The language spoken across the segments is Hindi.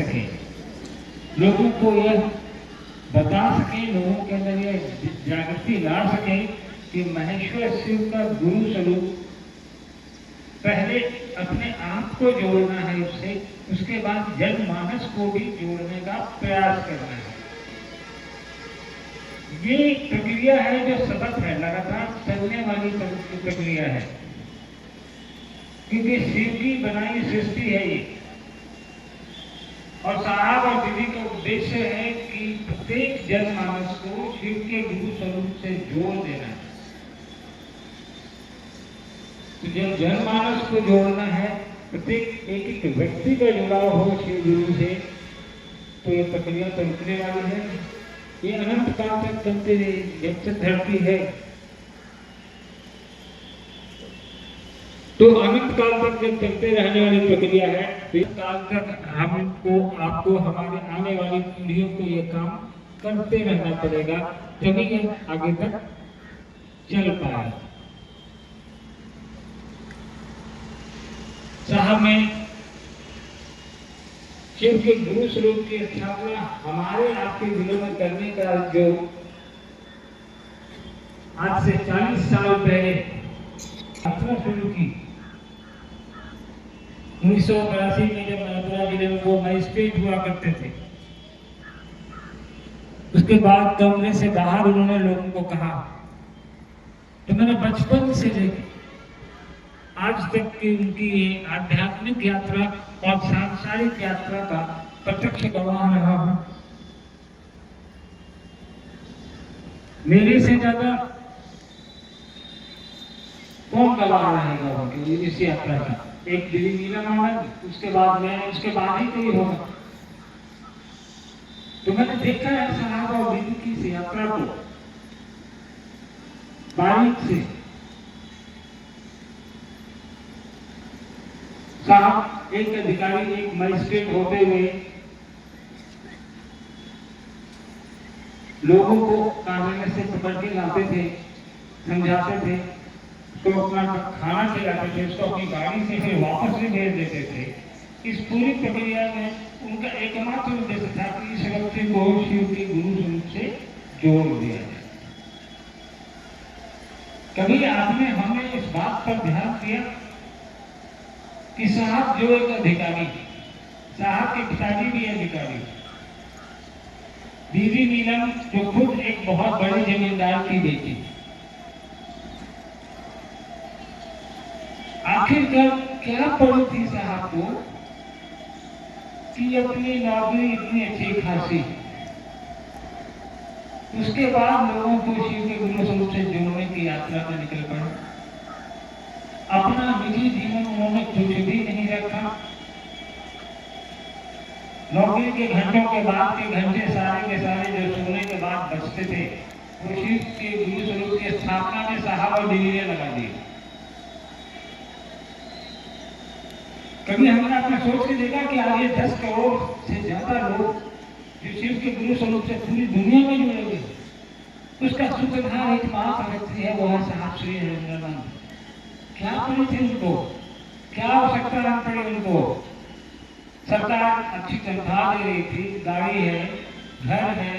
सके, लोगों को यह बता सके, लोगों के अंदर यह जागृति ला सके कि महेश्वर शिव का गुरु स्वरूप पहले अपने आप को जोड़ना है उससे, उसके बाद जनमानस को भी जोड़ने का प्रयास करना है। ये प्रक्रिया है जो सतत है, लगातार चलने वाली प्रक्रिया है, क्योंकि शिव की बनाई सृष्टि है ये। और साहब और दीदी का उद्देश्य है कि प्रत्येक जनमानस को शिव के गुरु स्वरूप से जोड़ देना है। तो जब जनमानस को जोड़ना है, प्रत्येक एक एक व्यक्ति का जुड़ाव हो शिव गुरु से, तो ये प्रक्रिया तो रुकने वाली है। ये अनंत काल तक चलती रहेगी, जब तक धरती है तो अनंत काल तक जब चलते रहने वाली प्रक्रिया है, तो इस काल तक हमको, आपको, हमारे आने वाली पीढ़ियों को ये काम करते रहना पड़ेगा, तभी ये आगे तक चल पाए। साहब में शिव के गुरु स्वरूप की स्थापना हमारे आपके दिलों में करने का जो आज से 40 साल पहले यात्रा शुरू की, 1982 में जब मथुरा जिले में वो मजिस्ट्रेट हुआ करते थे, उसके बाद कमरे से बाहर उन्होंने लोगों को कहा, तो मैंने बचपन से लेकर आज तक की उनकी आध्यात्मिक यात्रा और सांसारिक यात्रा का प्रत्यक्ष गवाह रहा हूं। मेरे से ज्यादा कौन गवाह रहेगा इस यात्रा का? एक दिव्य नीला आनंद, उसके बाद मैं, उसके बाद ही कोई होगा। तो मैंने देखा है साहब और दीदी की इस यात्रा को बारीक से। साहब एक अधिकारी, एक मजिस्ट्रेट होते हुए लोगों को कानून से पकड़ के लाते थे, समझाते थे, तो अपना खाना खिलाते थे, उसको अपनी गाड़ी से फिर वापस भी भेज देते थे। इस पूरी प्रक्रिया में उनका एकमात्र उद्देश्य था कि इस व्यक्ति को शिव के गुरु स्वरूप से जोड़ दिया जाए। कभी आपने, हमने इस बात पर ध्यान दिया कि साहब जो एक अधिकारी, साहब के पिताजी भी अधिकारी, दीदी नीलम जो खुद एक बहुत बड़े जमींदार की बेटी, आखिरकार क्या पड़ी थी साहब को कि अपनी नौकरी इतनी अच्छी खासी, उसके बाद लोगों को शिव के गुरु स्वरूप से जोड़ने की यात्रा में निकल पड़े। अपना निजी जीवन उन्होंने कुछ भी नहीं रखा। नौकरी के घंटों के बाद के घंटे सारे के सारे जो सोने के बाद बचते थे, वो शिव के गुरु स्वरूप की स्थापना में साहब और दीदी ने लगा दिए। कभी हमने अपना सोच के देखा कि आज ये 10 करोड़ से ज्यादा लोग जो शिव के गुरु स्वरूप से पूरी दुनिया में जुड़ेंगे, उसका सूत्रधार एकमात्र व्यक्ति है, वो है साहब श्री हरिंद्रानंद। क्या पड़ी थी उनको, क्या आवश्यकता पड़ी उनको? सरकार अच्छी तनख्वाह दे रही थी, गाड़ी है, घर है,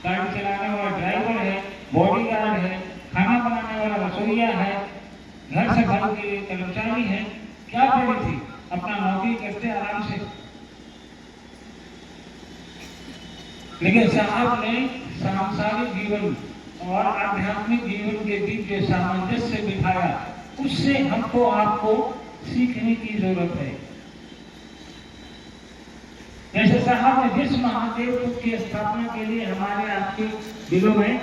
गाड़ी चलाने वाला ड्राइवर है, बॉडीगार्ड है, खाना बनाने वाला रसोइया है, घर सफाई के कर्मचारी है, क्या पड़ी थी? अपना नौकरी करते आराम से। लेकिन साहब ने सांसारिक जीवन और आध्यात्मिक जीवन के बीच जो सामंजस्य बिठाया, उससे हमको आपको सीखने की जरूरत है। जैसे साहब ने जिस महादेव की स्थापना के लिए हमारे आपके दिलों में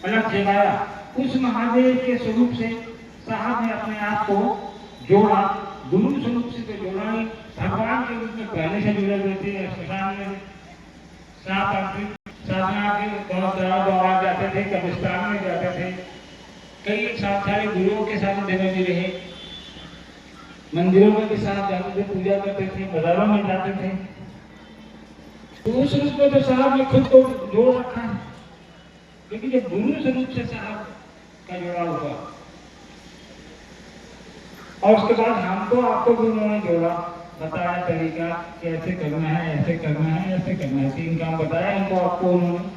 अलग जगाया, उस महादेव के स्वरूप से साहब ने अपने आप को जोड़ा, गुरु स्वरूप से तो जोड़ा ही, भगवान के रूप में पहले से जुड़े हुए थे। अस्पताल में साधना के बहुत दौरान जाते थे, कब्रिस्तान में जाते थे, कई सारे गुरुओं के साथ दिनों में रहे, मंदिरों में भी साथ जाते थे, पूजा करते थे, बाजारों में जाते थे। तो उस रूप में तो साहब ने खुद को जोड़ रखा है, लेकिन जब गुरु स्वरूप से साहब का जोड़ा हुआ और उसके बाद हमको आपको भी उन्होंने जोड़ा, बताया तरीका कि ऐसे करना है, ऐसे करना है, ऐसे करना है। 3 काम बताया हमको, आपको उन्होंने।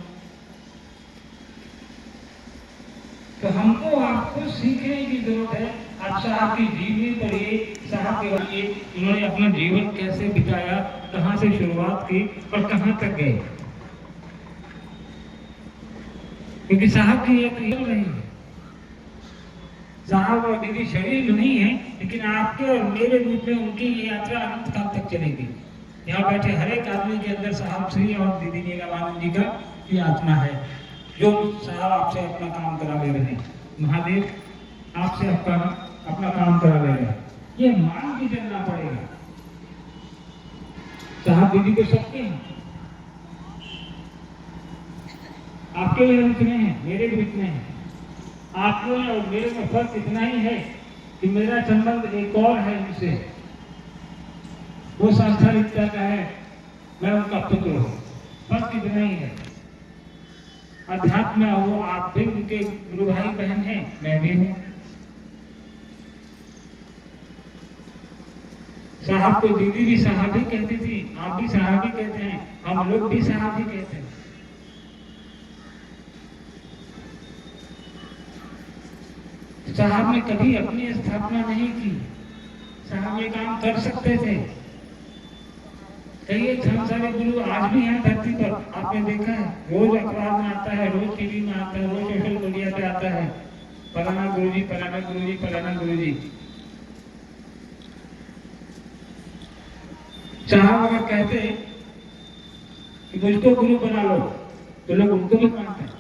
तो हमको आपको सीखने की जरूरत है। आप साहब की जीवनी पढ़िए, साहब के लिए उन्होंने अपना जीवन कैसे बिताया, कहाँ से शुरुआत की और कहाँ तक गए। क्योंकि साहब की एक रियल नहीं है, साहब और दीदी शरीर नहीं है, लेकिन आपके और मेरे रूप में उनकी ये यात्रा अनंत काल तक चलेगी। यहाँ बैठे हर एक आदमी के अंदर साहब श्री और दीदी नीलानंद जी का ये आत्मा है, जो साहब आपसे अपना काम करा ले रहे हैं। महादेव आपसे अपना काम करा ले रहे हैं, ये मान के चलना पड़ेगा। साहब दीदी को सबके हैं, आपके भी इतने हैं, मेरे भी इतने हैं। आप में और मेरे में फर्क इतना ही है कि मेरा संबंध एक और है उनसे, वो सांसारिकता का है, मैं उनका पुत्र हूँ। फर्क इतना ही है। अध्यात्म वो आप भी उनके गुरु भाई बहन हैं, मैं भी हूँ। साहब को दीदी भी साहब ही कहती थी, आप भी साहब ही कहते हैं, हम लोग भी साहब ही कहते हैं। साहब ने कभी अपनी स्थापना नहीं की, साहब ये काम कर सकते थे। कई सारे गुरु आज भी हैं धरती पर, आपने देखा है, रोज अखबार में आता है, रोज टीवी में आता है, रोज सोशल मीडिया पे आता है, फलाना गुरुजी, फलाना गुरुजी, फलाना गुरुजी। साहब अगर कहते कि मुझको गुरु बना लो, तो लोग उनको भी मानते हैं,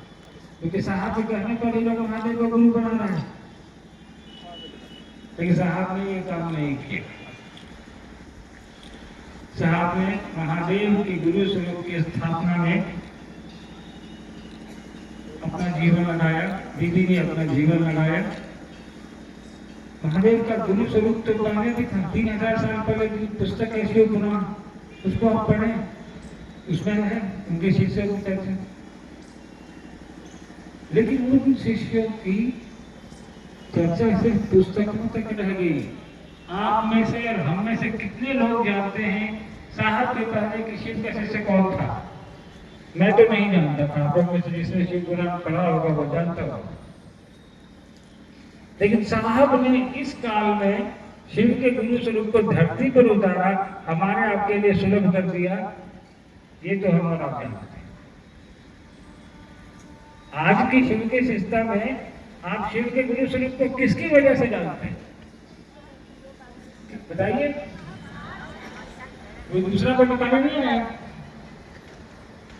क्योंकि साहब के कहने पर ही लोग महादेव को गुरु बना रहे हैं। लेकिन साहब ने ये काम नहीं किया। साहब ने महादेव की गुरु स्वरूप की स्थापना में अपना जीवन लगाया, दीदी ने अपना जीवन लगाया। महादेव का गुरु स्वरूप तो पहले भी था, 3000 साल पहले की पुस्तक है शिव पुराण, उसको आप पढ़ें, उसमें है उनके शिष्य होते थे। लेकिन उन शिष्यों की चर्चा सिर्फ पुस्तकों तक रह गई। आप में से और हम में से कितने लोग जानते हैं साहब के पहले कि शिव का शिष्य कौन था? मैं तो नहीं जानता था, आप में से जिसने शिव पुराण पढ़ा होगा वो जानता होगा। लेकिन साहब ने इस काल में शिव के गुरु स्वरूप को धरती पर उतारा, हमारे आपके लिए सुलभ कर दिया, ये तो हम और आप जानते हैं। आज की शिव के शिष्टता में आप शिव के गुरु स्वरूप को किसकी वजह से जानते हैं? बताइए, कोई दूसरा को बताने नहीं आया,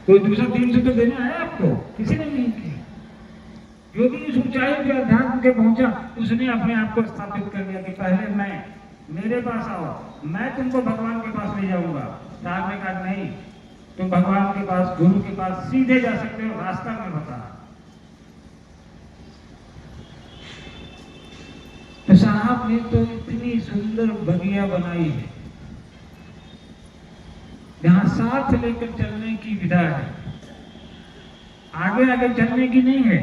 कोई दूसरा 300 तो देने आया आपको, किसी ने नहीं किया। जो भी इस ऊंचाई पे अध्यात्म के पहुंचा, उसने अपने आप को स्थापित कर दिया कि पहले मैं, मेरे पास आओ, मैं तुमको भगवान के पास ले जाऊंगा। साहब ने कहा नहीं, तुम भगवान के पास, गुरु के पास सीधे जा सकते हो, रास्ता में बता। तो साहब ने तो इतनी सुंदर बगिया बनाई है, जहां साथ लेकर चलने की विधा है, आगे आगे चलने की नहीं है,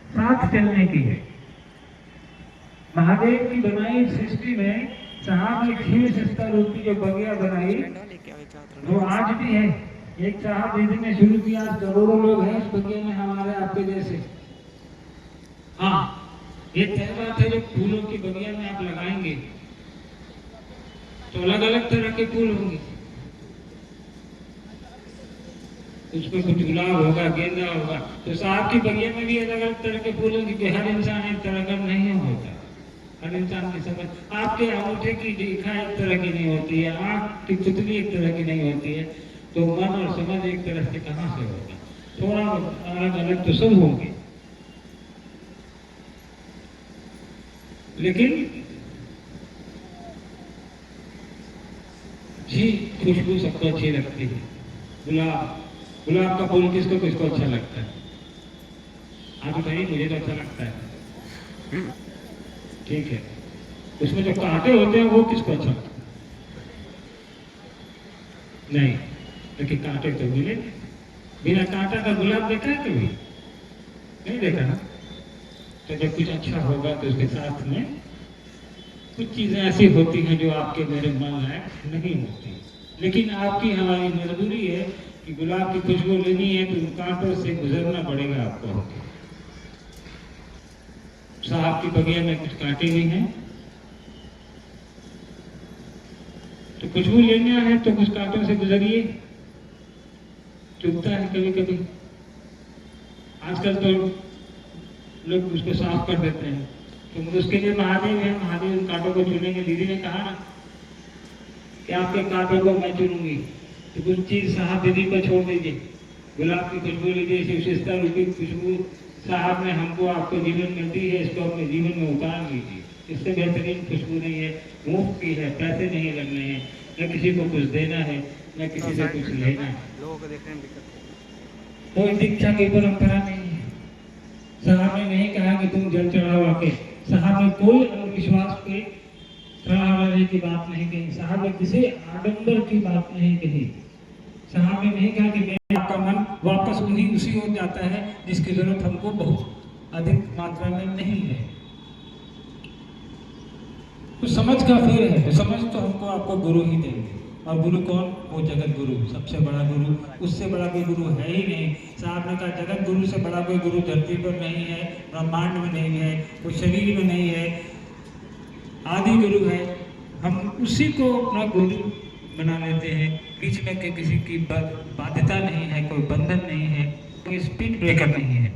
साथ चलने की है। महादेव की बनाई सृष्टि में साहब ने खीर सस्ता रूपी जो बगिया बनाई, वो आज भी है। एक साहब दीदी ने शुरू किया, करोड़ों लोग हैं इस बगिया में, हमारे आपके जैसे। हाँ, ये तय बात है, जब फूलों की बगिया में आप लगाएंगे तो अलग अलग तरह के फूल होंगे। उसमें कुछ गुलाब होगा, गेंदा होगा, तो साहब की बगिया में भी अलग अलग तरह के फूल होंगे, क्योंकि हर इंसान एक तरह का नहीं होता। हर इंसान की समझ, आपके अंगूठे की रेखा एक तरह की नहीं होती है, आँख की पुतली एक तरह की नहीं होती है, तो मन और समझ एक तरह से कहाँ से होगा? थोड़ा अलग अलग तो सब होंगे, लेकिन जी खुशबू सबको अच्छी लगती है। गुलाब का फूल किसको किसको अच्छा लगता है? आप बताइए, मुझे तो अच्छा लगता है। ठीक है, उसमें जो कांटे होते हैं वो किसको अच्छा लगता है? नहीं, लेकिन कांटे तो मिले। बिना कांटा का गुलाब देखा है कभी? नहीं देखा ना? तो जब कुछ अच्छा होगा तो उसके साथ में कुछ चीज़ें ऐसी होती हैं जो आपके मेरे मन लायक नहीं होती, लेकिन आपकी हमारी मजबूरी है कि गुलाब की खुशबू लेनी है तो उन कांटों से गुजरना पड़ेगा आपको। साहब की बगिया में कुछ कांटे भी हैं, तो खुशबू लेना है तो कुछ कांटों से गुजरिए। चुभता है कभी कभी, आजकल तो लोग उसको साफ कर देते हैं, तो उसके लिए महादेव है, महादेव उन कांटों को चुनेंगे। दीदी ने कहा ना कि आपके कांटों को मैं चुनूंगी, तो कुछ चीज साहब दीदी को छोड़ दीजिए, गुलाब की खुशबू लीजिए, शिवशिष्टा रूपी खुशबू साहब ने हमको आपको जीवन में दी है, इसको अपने जीवन में उतार लीजिए। इससे बेहतरीन खुशबू नहीं है, मुफ्त की है, पैसे नहीं लगने हैं, न किसी को कुछ देना है, न किसी से कुछ लेना है। लोगों को देखने में दिक्कत, कोई दीक्षा की परंपरा नहीं है। साहब ने नहीं कहा कि तुम जल चढ़ाओ आके, साहब ने कोई अंधविश्वास पे चढ़ाने की बात नहीं कही, साहब ने किसी आडंबर की बात नहीं कही। साहब ने नहीं कहा कि मेरा आपका मन वापस उसी हो जाता है जिसकी जरूरत हमको बहुत अधिक मात्रा में नहीं है। तो समझ का फेर है, तो समझ तो हमको आपको गुरु ही देंगे, और गुरु कौन? वो जगत गुरु, सबसे बड़ा गुरु, उससे बड़ा कोई गुरु है ही नहीं। साहब ने कहा जगत गुरु से बड़ा कोई गुरु धरती पर नहीं है, ब्रह्मांड में नहीं है, कोई शरीर में नहीं है, आदि गुरु है। हम उसी को अपना गुरु बना लेते हैं, बीच में के किसी की बाध्यता नहीं है, कोई बंधन नहीं है, कोई स्पीड ब्रेकर नहीं है।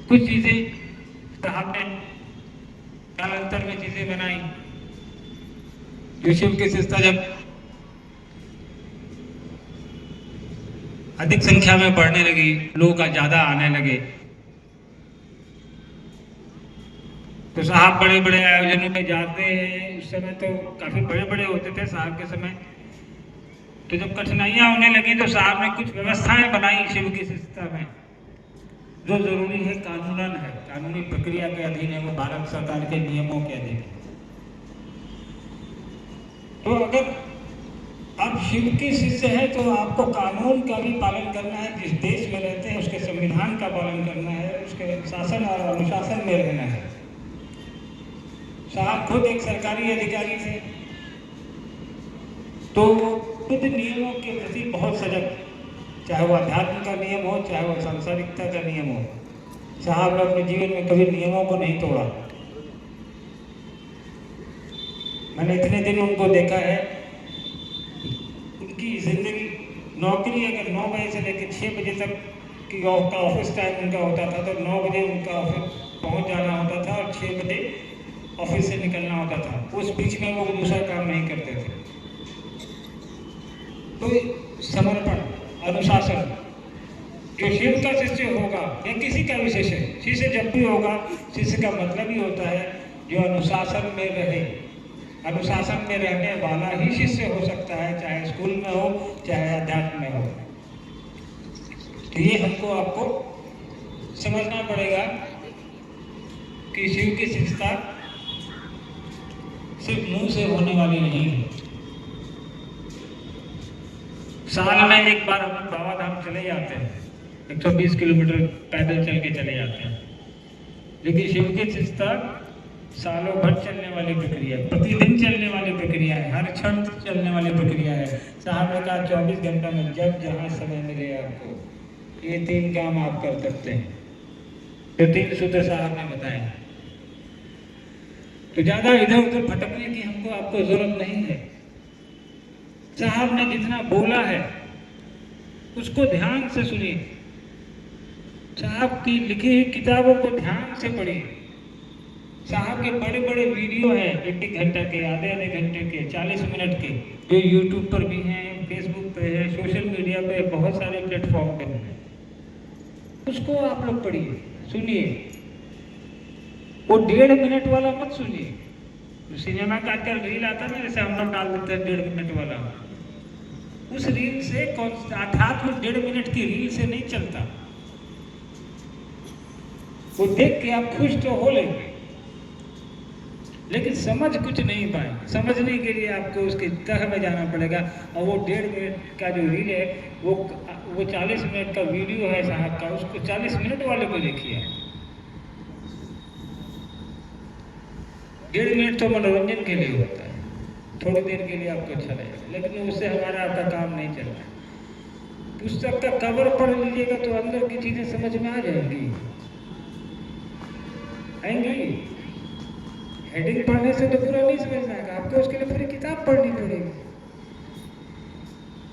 कुछ चीजें साहब ने कालांतर में चीजें बनाई, जो शिव की शिष्टता जब अधिक संख्या में बढ़ने लगी, लोग का ज्यादा आने लगे, तो साहब बड़े बड़े आयोजनों में जाते हैं। उस समय तो काफी बड़े बड़े होते थे साहब के समय। तो जब कठिनाइयां होने लगी तो साहब ने कुछ व्यवस्थाएं बनाई शिव की शिष्टता में, जो जरूरी है, कानूनन है, कानूनी प्रक्रिया के अधीन है, वो भारत सरकार के नियमों के अधीन है। तो अगर आप शिव के शिष्य है तो आपको कानून का भी पालन करना है, जिस देश में रहते हैं उसके संविधान का पालन करना है, उसके शासन और अनुशासन में रहना है। साहब खुद एक सरकारी अधिकारी थे, तो खुद नियमों के प्रति बहुत सजग, चाहे वो अध्यात्म का नियम हो, चाहे वो सांसारिकता का नियम हो। साहब ने अपने जीवन में कभी नियमों को नहीं तोड़ा। मैंने इतने दिन उनको देखा है, उनकी जिंदगी, नौकरी अगर 9 बजे से लेकर 6 बजे तक की ऑफिस टाइम उनका होता था, तो 9 बजे उनका ऑफिस पहुंच जाना होता था और 6 बजे ऑफिस से निकलना होता था। उस बीच में वो दूसरा काम नहीं करते थे। तो समर्पण, अनुशासन, जो शिव का शिष्य होगा या किसी का भी शिष्य जब भी होगा, शिष्य का मतलब ही होता है जो अनुशासन में रहे। अनुशासन में रहने वाला ही शिष्य हो सकता है, चाहे स्कूल में हो, चाहे अध्यात्म में हो। तो ये हमको आपको समझना पड़ेगा कि शिव की शिष्टता सिर्फ मुंह से होने वाली नहीं है। साल में एक बार हम बाबा धाम चले जाते हैं, 120 किलोमीटर पैदल चल के चले जाते हैं, लेकिन शिव की शिष्टता सालों भर चलने वाली प्रक्रिया है, प्रतिदिन चलने वाली प्रक्रिया है, हर क्षण चलने वाली प्रक्रिया है। साहब ने कहा 24 घंटा में जब जहाँ समय मिले आपको ये 3 काम आप कर सकते हैं। तो 3 सूत्र साहब ने बताए। तो ज्यादा इधर उधर भटकने की हमको आपको जरूरत नहीं है। साहब ने जितना बोला है उसको ध्यान से सुनिए, साहब की लिखी हुई किताबों को ध्यान से पढ़िए। साहब के बड़े बड़े वीडियो हैं, 1-1 घंटे के, आधे घंटे के, 40 मिनट के, जो यूट्यूब पर भी हैं, फेसबुक पे है, सोशल मीडिया पे, बहुत सारे प्लेटफॉर्म पे हैं। उसको आप लोग पढ़िए, सुनिए। वो 1.5 मिनट वाला मत सुनिए। सिनेमा का आजकल रील आता है ना, जैसे हम लोग डाल देते हैं 1.5 मिनट वाला, उस रील से अध्यात्म 1.5 मिनट की रील से नहीं चलता। वो देख के आप खुश तो हो लेंगे, लेकिन समझ कुछ नहीं पाए। समझने के लिए आपको उसके तह में जाना पड़ेगा। और वो 1.5 मिनट का जो रील है, वो 40 मिनट का वीडियो है साहब का, उसको 40 मिनट वाले को देखिए। 1.5 मिनट तो मनोरंजन के लिए होता है, थोड़ी देर के लिए आपको अच्छा लगेगा, लेकिन उससे हमारा आपका काम नहीं चल रहा। पुस्तक का कवर पढ़ लीजिएगा तो अंदर की चीजें समझ में आ जाएंगी। हेडिंग पढ़ने से तो पूरा नहीं समझ में आएगा, आपको उसके लिए पूरी किताब पढ़नी पड़ेगी।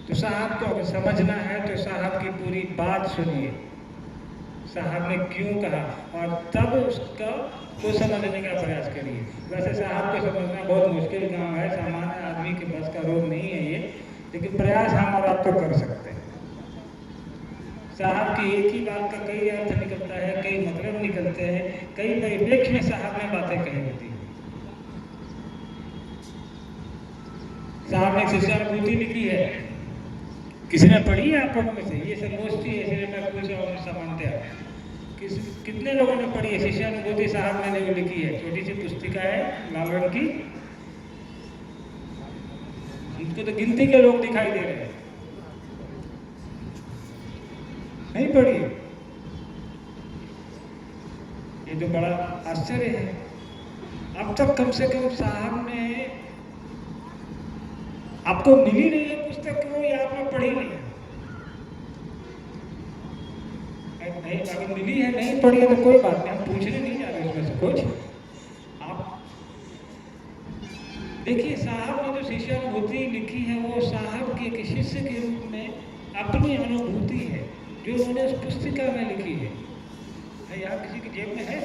तो साहब को अगर समझना है तो साहब की पूरी बात सुनिए, साहब ने क्यों कहा, और तब उसका को समझने का प्रयास करिए। वैसे साहब को समझना बहुत मुश्किल काम है, सामान्य आदमी के बस का रोग नहीं है ये, लेकिन प्रयास हम और आप तो कर सकते हैं। साहब की एक ही बात का कई अर्थ निकलता है, कई मतलब निकलते हैं, कई परिप्रेक्ष्य में साहब ने बातें कही होती है। साहब ने शिष्यानुभूति लिखी है, किसी ने पढ़ी है आप लोगों में से? ये संगोष्ठी है इसलिए मैं पूछ रहा हूँ सामान्यतः, कितने लोगों ने पढ़ी है? शिष्यानुभूति साहब ने लिखी है, छोटी सी पुस्तिका है लाल रंग की, इनको तो गिनती के लोग दिखाई दे रहे हैं, नहीं पढ़ी? ये तो बड़ा आश्चर्य है। अब तक कम से कम साहब ने आपको मिली नहीं है पुस्तक, वो या आपने पढ़ी नहीं है? नहीं, अगर मिली है नहीं पढ़ी है तो कोई बात नहीं, हम पूछने नहीं जा रहे उसमें से कुछ। आप देखिए साहब ने जो शिष्यानुभूति लिखी है वो साहब के एक शिष्य के रूप में अपनी अनुभूति है जो उन्होंने उस पुस्तिका में लिखी है। यहाँ किसी की जेब में है?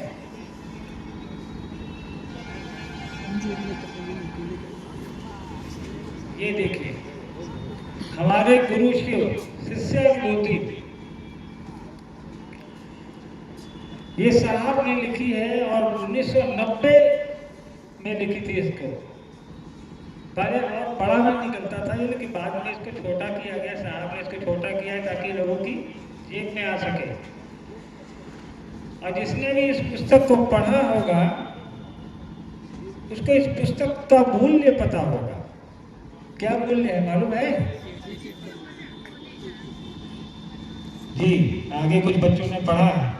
ये देखिए, हमारे गुरु की शिष्यानुभूति ये साहब ने लिखी है और 1990 में लिखी थी इसको। पहले और बड़ा में निकलता था ये, लेकिन बाद में इसको छोटा किया गया, साहब ने इसको छोटा किया है ताकि लोगों की जेब में आ सके। और जिसने भी इस पुस्तक को पढ़ा होगा उसको इस पुस्तक का मूल्य पता होगा। क्या मूल्य है मालूम है जी? आगे कुछ बच्चों ने पढ़ा है।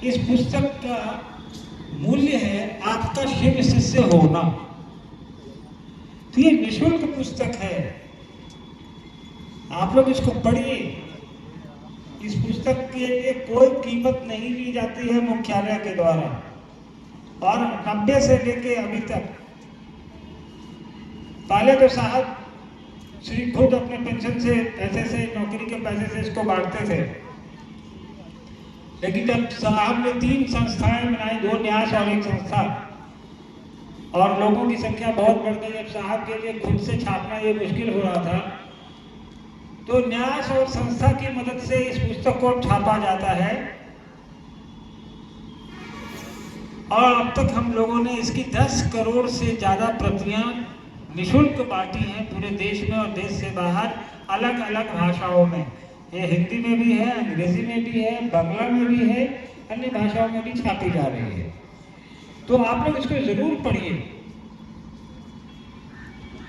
इस पुस्तक का मूल्य है आपका शिव शिष्य होना। तो ये निःशुल्क पुस्तक है, आप लोग इसको पढ़िए। इस पुस्तक के लिए कोई कीमत नहीं ली जाती है मुख्यालय के द्वारा, और 90 से लेके अभी तक। पहले तो साहब श्री खुद अपने पेंशन से, पैसे से, नौकरी के पैसे से इसको बांटते थे, लेकिन जब साहब ने 3 संस्थाएं बनाई, 2 न्यास और 1 संस्था, और लोगों की संख्या बहुत बढ़ गई, जब साहब के लिए खुद से छापना ये मुश्किल हो रहा था, तो न्यास और संस्था की मदद से इस पुस्तक को छापा जाता है। और अब तक हम लोगों ने इसकी 10 करोड़ से ज़्यादा प्रतियां निःशुल्क बांटी हैं पूरे देश में और देश से बाहर, अलग अलग भाषाओं में। ये हिंदी में भी है, अंग्रेजी में भी है, बांग्ला में भी है, अन्य भाषाओं में भी छापी जा रही है। तो आप लोग इसको जरूर पढ़िए।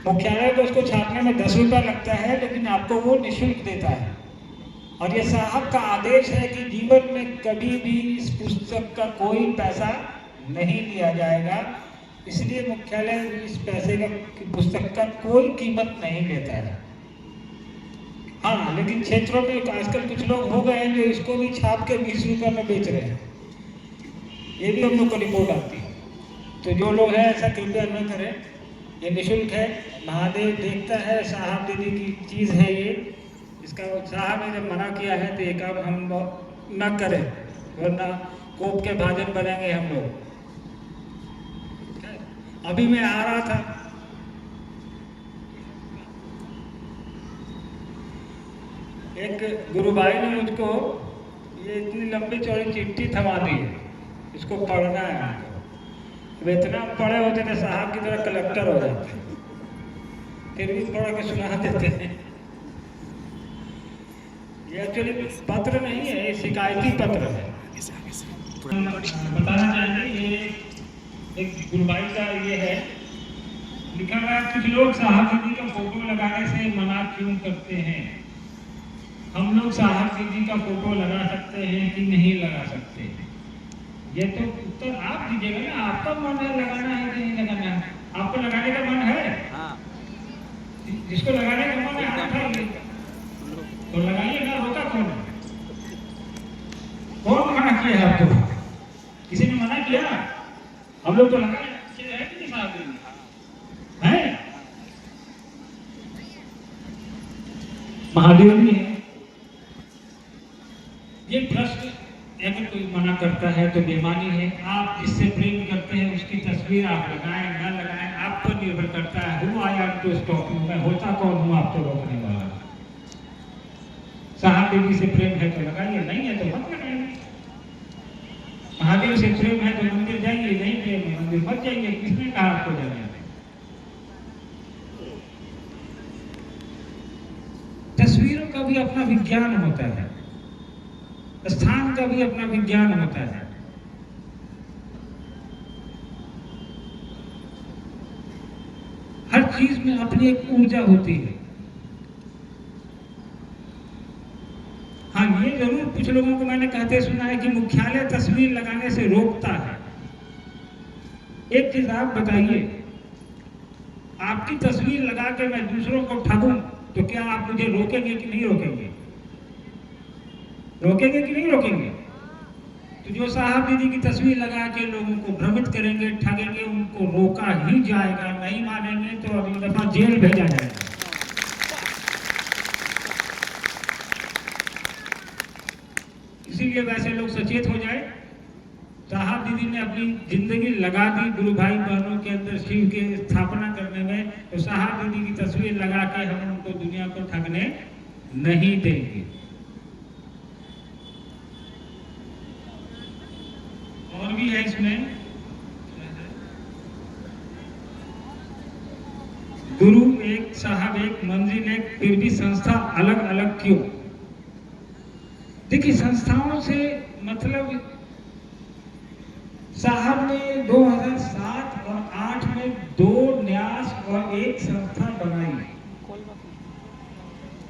मुख्यालय को इसको छापने में 10 रुपया लगता है, लेकिन आपको वो निःशुल्क देता है। और ये साहब का आदेश है कि जीवन में कभी भी इस पुस्तक का कोई पैसा नहीं लिया जाएगा, इसलिए मुख्यालय इस पैसे का, पुस्तक का कोई कीमत नहीं लेता है। हाँ, लेकिन क्षेत्रों में आजकल कुछ लोग हो गए हैं जो इसको भी छाप के 20 रुपये में बेच रहे हैं, ये भी हम लोग को रिपोर्ट आती है। तो जो लोग हैं ऐसा कृपया न करें, ये निःशुल्क है, महादेव देखता है, साहब दीदी की चीज़ है ये। इसका साहब ने जब मना किया है तो ये काम हम न करें, वरना कोप के भाजन बनेंगे हम लोग। अभी मैं आ रहा था, एक गुरु भाई ने मुझको ये इतनी लंबी चौड़ी चिट्ठी थमा दी है, इसको पढ़ना है हमको। इतना पढ़े होते थे साहब की तरह कलेक्टर हो जाते, फिर भी पढ़ के सुना देते हैं। ये एक्चुअली पत्र नहीं है, ये शिकायती पत्र है। बताना चाहेंगे, ये एक गुरु भाई का ये है, लिखा हुआ है, कुछ लोग साहब जी का फोटो लगाने से मना क्यों करते हैं? हम लोग साहब जी का फोटो लगा सकते हैं कि नहीं लगा सकते? ये तो उत्तर आप दीजिएगा ना, आपका मन है लगाना है कि नहीं लगाना है। आपको लगाने का मन है? हाँ। जिसको लगाने का मन है हाथ उठाइए तो लगाइए ना, रोका कौन है? कौन मना किया है आपको? किसी ने मना किया? हम लोग तो लगाए है कि नहीं साहब? है महादेव भी है। ये प्रश्न अगर कोई मना करता है तो बेईमानी है। आप जिससे प्रेम करते हैं उसकी तस्वीर आप लगाएं न लगाएं आप पर निर्भर करता है। Who I am to stop you, मैं होता कौन हूँ आपको रोकने वाला? साहब देवी से प्रेम है तो लगाइए, नहीं है तो मत लगाइए। महादेव से प्रेम है तो मंदिर जाइए, नहीं प्रेम है मंदिर मत जाइए। किसने कहा आपको जाना? तस्वीरों का भी अपना विज्ञान होता है, स्थान का भी अपना विज्ञान होता है। हर चीज में अपनी एक ऊर्जा होती है। हाँ, ये जरूर कुछ लोगों को मैंने कहते सुना है कि मुख्यालय तस्वीर लगाने से रोकता है। एक चीज आप बताइए, आपकी तस्वीर लगा के मैं दूसरों को ठगूं तो क्या आप मुझे रोकेंगे कि नहीं रोकेंगे? रोकेंगे कि नहीं रोकेंगे? तो जो साहब दीदी की तस्वीर लगा के लोगों को भ्रमित करेंगे, ठगेंगे, उनको रोका ही जाएगा। नहीं मानेंगे तो अगली दफा जेल भेजा जाएगा। इसीलिए वैसे लोग सचेत हो जाए। साहब दीदी ने अपनी जिंदगी लगा दी गुरु भाई बहनों के अंदर शिव की स्थापना करने में, तो साहब दीदी की तस्वीर लगा के हम उनको दुनिया को ठगने नहीं देंगे। और भी है इसमें, गुरु एक, साहब एक, मंजिल एक, फिर भी संस्था अलग अलग क्यों? देखिए, संस्थाओं से मतलब साहब ने 2007 और 8 में 2 न्यास और 1 संस्था बनाई।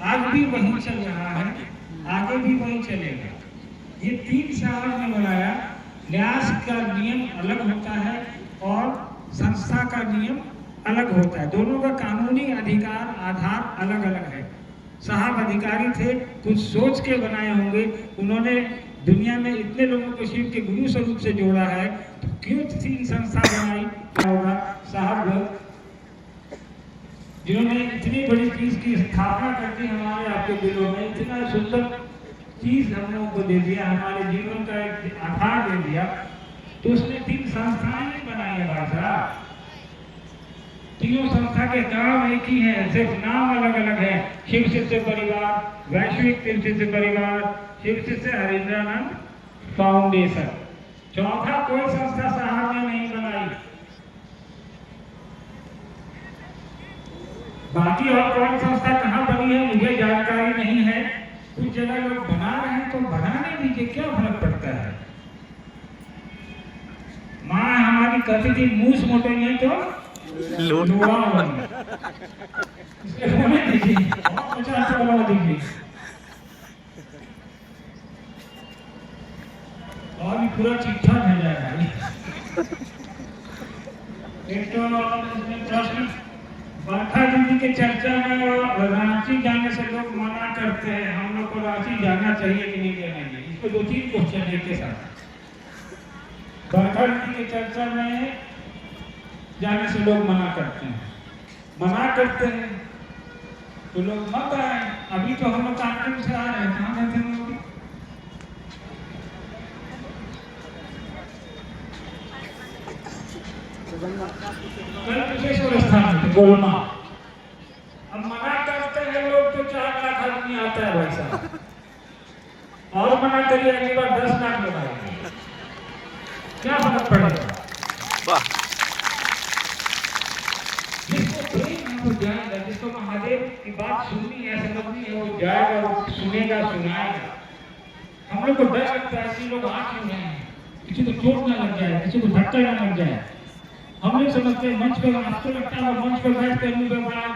आज भी वही चल रहा है, आगे भी वही चलेगा। ये 3 साहब ने बनाया। न्यास का नियम अलग होता है और संस्था का नियम अलग होता है। दोनों का कानूनी अधिकार आधार अलग अलग है। साहब अधिकारी थे, कुछ सोच के बनाए होंगे। उन्होंने दुनिया में इतने लोगों को शिव के गुरु स्वरूप से जोड़ा है, तो क्यों 3 संस्था बनाई? क्या होगा? साहब लोग जिन्होंने इतनी बड़ी चीज की स्थापना करके हमारे आपके दिलों में इतना सुंदर चीज हम लोगों को दे दिया, हमारे जीवन का एक आधार दे दिया, तो उसने 3 संस्थाएं नहीं बनाई है भाई साहब। तीनों संस्था के काम एक ही है, सिर्फ नाम अलग अलग है। शिव शिष्य परिवार, वैश्विक शिव शिष्य परिवार, शिव शिष्य हरिंद्रानंद फाउंडेशन। चौथा कोई संस्था साहब ने नहीं बनाई। बाकी और कौन संस्था कहाँ बनी है मुझे जानकारी नहीं है। कुछ जगह लोग बना रहे हैं तो बनाने दीजिए, क्या फर्क पड़ता है? माँ हमारी कहती थी मूस मोटेंगे तो लोहा बने। इसके होने दीजिए, और 50 बनवा दीजिए। और भी पूरा ठीक ठाक हो जाएगा। एक तो इसमें प्रश्न, बरखा दीदी के चर्चा में रांची जाने से लोग मना करते हैं। हम लोग को रांची जाना चाहिए कि नहीं जाना चाहिए? इसको 2-3 क्वेश्चन है के साथ। बरखा दीदी के चर्चा में जाने से लोग मना करते हैं, तो लोग मत आए। अभी तो हम लोग कार्यक्रम से आ रहे हैं, कहाँ जाते हैं लोग? विशेश्वर स्थान गोलमा। अब मना करते हैं लोग तो 4 लाख आदमी आता है भाई साहब, और मना करिए अगली बार 10 लाख लोग आएंगे, क्या फर्क पड़ेगा? जाएगा, जिसको महादेव की बात सुननी है, समझनी है, वो जाएगा, वो सुनेगा, सुनाएगा। हम लोग को डर लगता है कि लोग आ क्यों रहे हैं, किसी को चोट ना लग जाए, किसी को धक्का ना लग जाए। हम लोग समझते हैं मंच पर, आपको लगता है मंच पर बैठ कर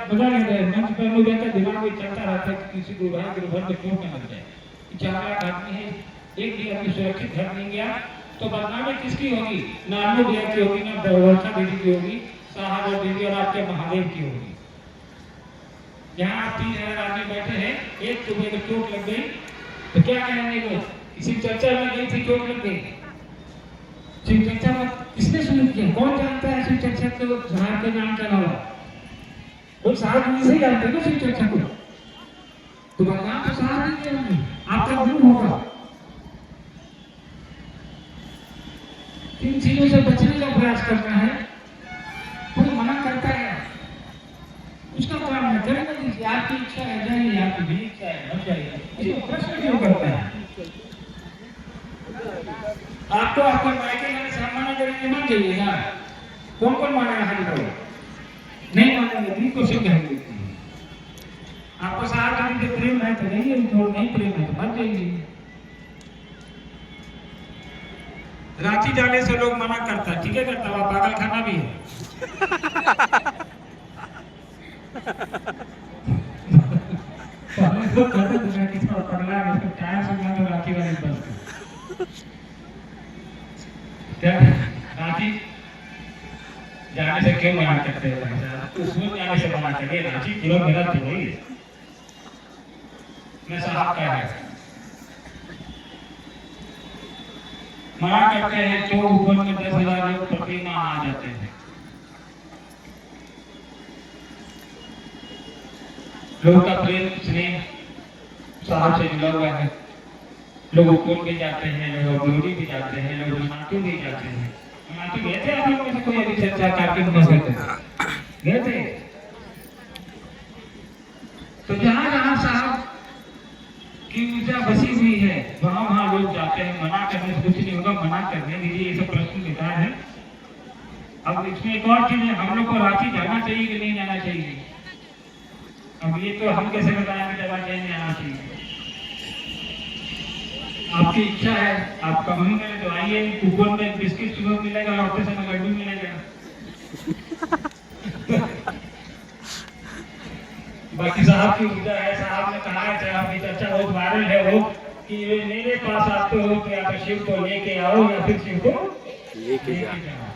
बजा नहीं रहे, मंच पर लोग बैठकर दिमाग में चलता रहता है कि किसी को भाई को चोट ना लग जाए। 4 लाख आदमी है, एक भी आदमी सुरक्षित घर नहीं गया तो बदनामी किसकी होगी? ना अनु भैया की होगी, ना वर्षा दीदी की होगी, साहब और दीदी और आपके महादेव की होगी। यहाँ 3000 आदमी बैठे हैं, एक तुम्हें को चोट लग गई तो क्या कहेंगे लोग? किसी चर्चा में गई थी, चोट लग गई। शिव चर्चा में किसने शुरू किया? कौन जानता है शिव चर्चा को साहब के नाम के अलावा? कोई साहब नहीं से जानते ना शिव चर्चा को। तो भगवान तो साहब नहीं देंगे, आपका गुरु होगा। इन चीजों से बचने का प्रयास करना है। कोई मना करता है, उसका काम है, करने दीजिए। आपकी इच्छा है जाइए, आपकी भी इच्छा है मत जाइए, इसको प्रश्न क्यों करता है? आपको आपको मायके में सम्मान करेंगे, मान जाइए ना। कौन कौन मानेगा? हाथ उठाओ। नहीं मानेंगे, दिल को सिद्ध है। आपको साहब का प्रेम है तो जाइए, और नहीं प्रेम है तो मत जाइए। रांची जाने से लोग मना करता है, ठीक है, करता है, पागल खाना भी है। रांची जाने से क्यों मना करते हैं? तो उसमें जाने से मना करिए, रांची किलो मेरा तो वही है, मैं साहब का है। मना करते हैं तो ऊपर में 10,000 लोग प्रति माह आ जाते हैं। लोगों का प्रेम स्नेह साहब से जुड़ा हुआ है। लोग उपकोट भी जाते हैं, लोग अबूरी भी जाते हैं, लोग मनातू भी जाते हैं। मनातू गए थे आप लोगों में से कोई अभी चर्चा कार्तिक में गए थे? तो जहाँ जहाँ साहब की ऊर्जा बसी हुई है वहाँ वहाँ लोग जाते हैं। मना करने से कुछ नहीं होगा, मना करने दीजिए। ये सब प्रश्न बेकार है। अब इसमें एक और चीज है, हम लोग को रांची जाना चाहिए कि नहीं जाना चाहिए? अब ये तो हम कैसे बताएंगे जाना चाहिए नहीं जाना चाहिए? आपकी इच्छा है, आपका मन करे तो आइए। कूपन में बिस्किट सुबह मिलेगा, लौटते समय लड्डू मिलेगा। बाकी साहब की ऊर्जा है। साहब ने कहा है, आपकी चर्चा बहुत वायरल है वो कि मेरे पास आते हो तो या तो शिव को लेके आओ या फिर शिव को लेके जाओ।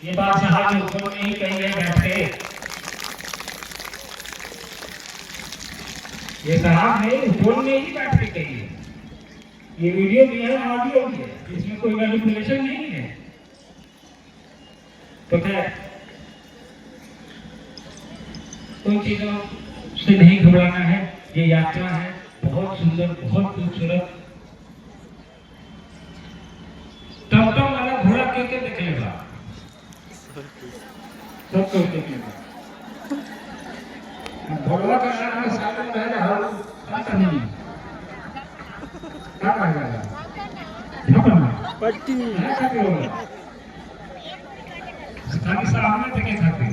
ये बात साहब ने ऊपर में ही कही है बैठ के। ये साहब ने ऊपर में ही बैठ के कही है। ये वीडियो भी है, ऑडियो भी है, इसमें कोई मैनिपुलेशन नहीं है। तो खैर उन चीजों से नहीं घबराना है। ये यात्रा है बहुत सुंदर, बहुत खूबसूरत। टमटम वाला घोड़ा क्यों देखेगा? सब क्यों देखेगा? घोड़ा का नाम साधन रहेगा, नहीं क्या कहेगा? पट्टी खाली सामने देखे खाते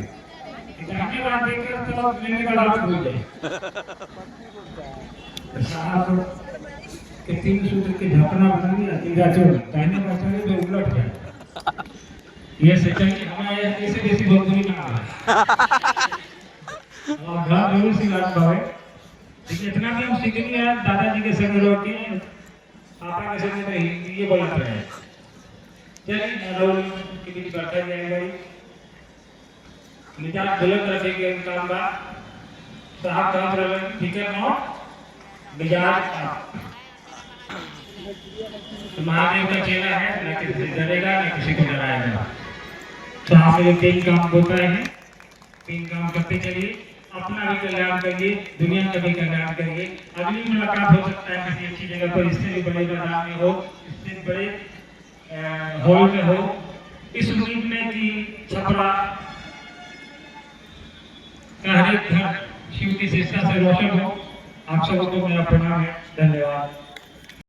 जाने वाला देखे तो लेने का लाभ हो जाए। साहब के 3 सूत्र के ढकना बना दिया, तीरा चोर कहने का चले तो उलट गया। ये सच्चाई कि हमारे ऐसे जैसी बंदूरी ना आए और घर जरूर सी बात भावे। लेकिन इतना भी हम सीख नहीं आए। दादाजी के संग लोग की पापा के संग में हिंदी ये बोलते हैं। चलिए नरोल के बीच बैठा जाएगा। मिजाज बुलंद रखेंगे काम का। साहब काम रहे ठीक है नोट मिजाज महादेव का चेहरा है, न किसी से डरेगा न किसी को डराएगा। तो आप लोग 3 काम होता है, 3 काम करते चलिए। अपना भी कल्याण करिए, दुनिया का भी कल्याण करिए। अगली मुलाकात हो सकता है किसी अच्छी जगह पर, इससे भी बड़े मैदान में हो, इससे बड़े हॉल में हो। इस उम्मीद में कि छपरा हर एक घर शिव की शिक्षा से रोशन हो। आप सबको मेरा प्रणाम है। धन्यवाद।